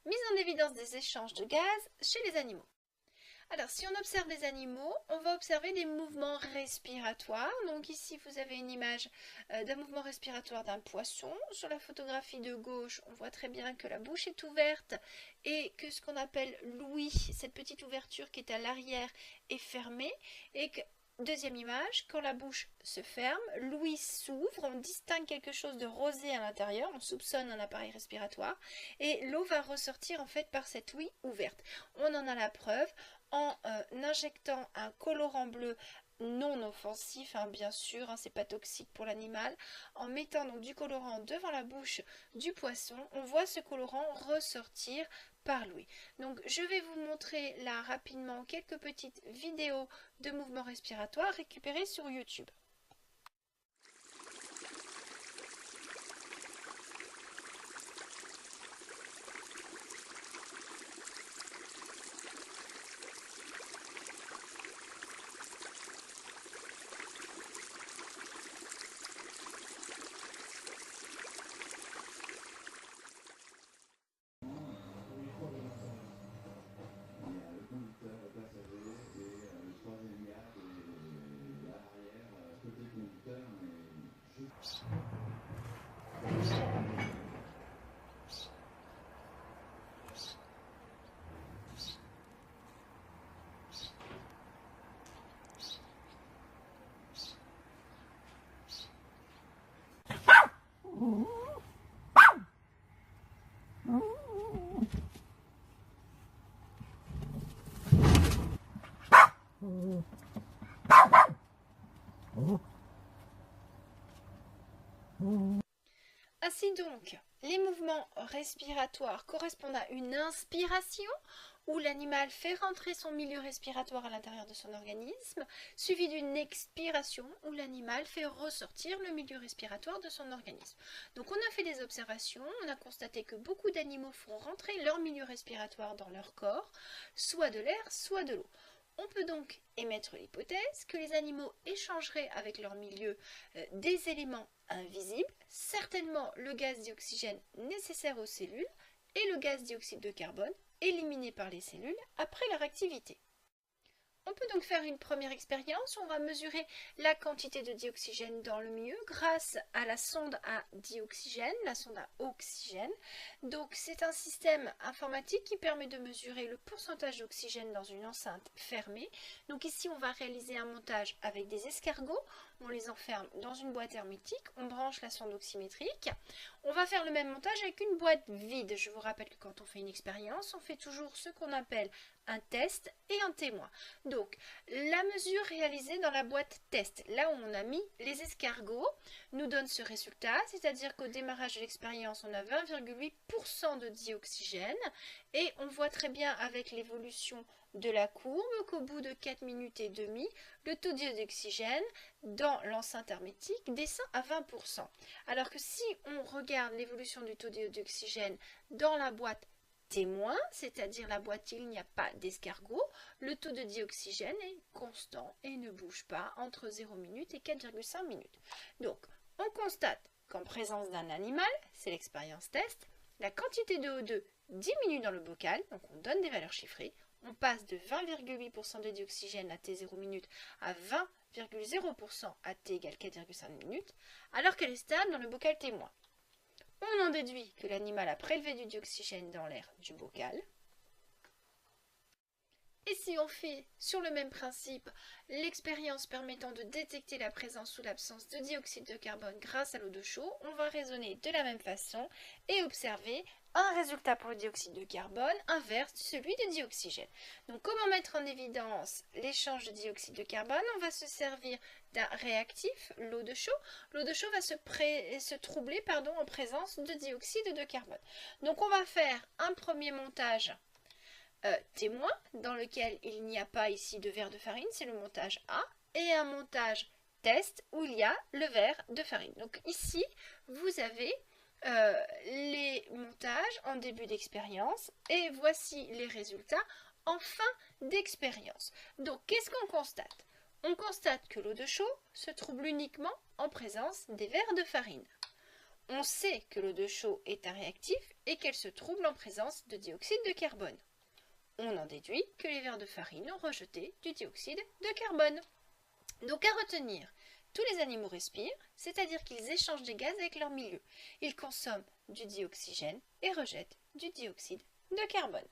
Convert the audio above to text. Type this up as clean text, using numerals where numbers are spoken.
Mise en évidence des échanges de gaz chez les animaux. Alors, si on observe les animaux, on va observer des mouvements respiratoires. Donc ici, vous avez une image d'un mouvement respiratoire d'un poisson. Sur la photographie de gauche, on voit très bien que la bouche est ouverte et que ce qu'on appelle l'ouïe, cette petite ouverture qui est à l'arrière, est fermée. Et que, deuxième image, quand la bouche se ferme, l'ouïe s'ouvre, on distingue quelque chose de rosé à l'intérieur, on soupçonne un appareil respiratoire, et l'eau va ressortir en fait par cette ouïe ouverte. On en a la preuve en injectant un colorant bleu non offensif, bien sûr, c'est pas toxique pour l'animal. En mettant donc du colorant devant la bouche du poisson, on voit ce colorant ressortir par l'ouïe. Donc je vais vous montrer là rapidement quelques petites vidéos de mouvements respiratoires récupérées sur YouTube. Ainsi donc, les mouvements respiratoires correspondent à une inspiration où l'animal fait rentrer son milieu respiratoire à l'intérieur de son organisme, suivi d'une expiration où l'animal fait ressortir le milieu respiratoire de son organisme. Donc on a fait des observations, on a constaté que beaucoup d'animaux font rentrer leur milieu respiratoire dans leur corps, soit de l'air, soit de l'eau. On peut donc émettre l'hypothèse que les animaux échangeraient avec leur milieu des éléments invisibles, certainement le gaz dioxygène nécessaire aux cellules et le gaz dioxyde de carbone éliminé par les cellules après leur activité. On peut donc faire une première expérience, on va mesurer la quantité de dioxygène dans le milieu grâce à la sonde à dioxygène, la sonde à oxygène. Donc c'est un système informatique qui permet de mesurer le pourcentage d'oxygène dans une enceinte fermée. Donc ici on va réaliser un montage avec des escargots, on les enferme dans une boîte hermétique, on branche la sonde oxymétrique. On va faire le même montage avec une boîte vide. Je vous rappelle que quand on fait une expérience, on fait toujours ce qu'on appelle un test et un témoin. Donc, la mesure réalisée dans la boîte test, là où on a mis les escargots, nous donne ce résultat, c'est-à-dire qu'au démarrage de l'expérience, on a 20,8% de dioxygène et on voit très bien avec l'évolution de la courbe qu'au bout de 4 minutes et demie, le taux d'oxygène dans l'enceinte hermétique descend à 20%. Alors que si on regarde l'évolution du taux d'oxygène dans la boîte témoin, c'est-à-dire la boîte où il n'y a pas d'escargot, le taux de dioxygène est constant et ne bouge pas entre 0 minutes et 4,5 minutes. Donc, on constate qu'en présence d'un animal, c'est l'expérience test, la quantité de O2 diminue dans le bocal, donc on donne des valeurs chiffrées, on passe de 20,8% de dioxygène à T0 minutes à 20,0% à T égale 4,5 minutes, alors qu'elle est stable dans le bocal témoin. On en déduit que l'animal a prélevé du dioxygène dans l'air du bocal. Et si on fait, sur le même principe, l'expérience permettant de détecter la présence ou l'absence de dioxyde de carbone grâce à l'eau de chaud, on va raisonner de la même façon et observer un résultat pour le dioxyde de carbone inverse de celui de dioxygène. Donc comment mettre en évidence l'échange de dioxyde de carbone? On va se servir d'un réactif, l'eau de chaud. L'eau de chaud va se troubler en présence de dioxyde de carbone. Donc on va faire un premier montage témoin dans lequel il n'y a pas ici de verre de farine, c'est le montage A, et un montage test où il y a le verre de farine. Donc ici, vous avez les montages en début d'expérience et voici les résultats en fin d'expérience. Donc qu'est-ce qu'on constate? On constate que l'eau de chaud se trouble uniquement en présence des verres de farine. On sait que l'eau de chaux est un réactif et qu'elle se trouble en présence de dioxyde de carbone. On en déduit que les vers de farine ont rejeté du dioxyde de carbone. Donc à retenir, tous les animaux respirent, c'est-à-dire qu'ils échangent des gaz avec leur milieu. Ils consomment du dioxygène et rejettent du dioxyde de carbone.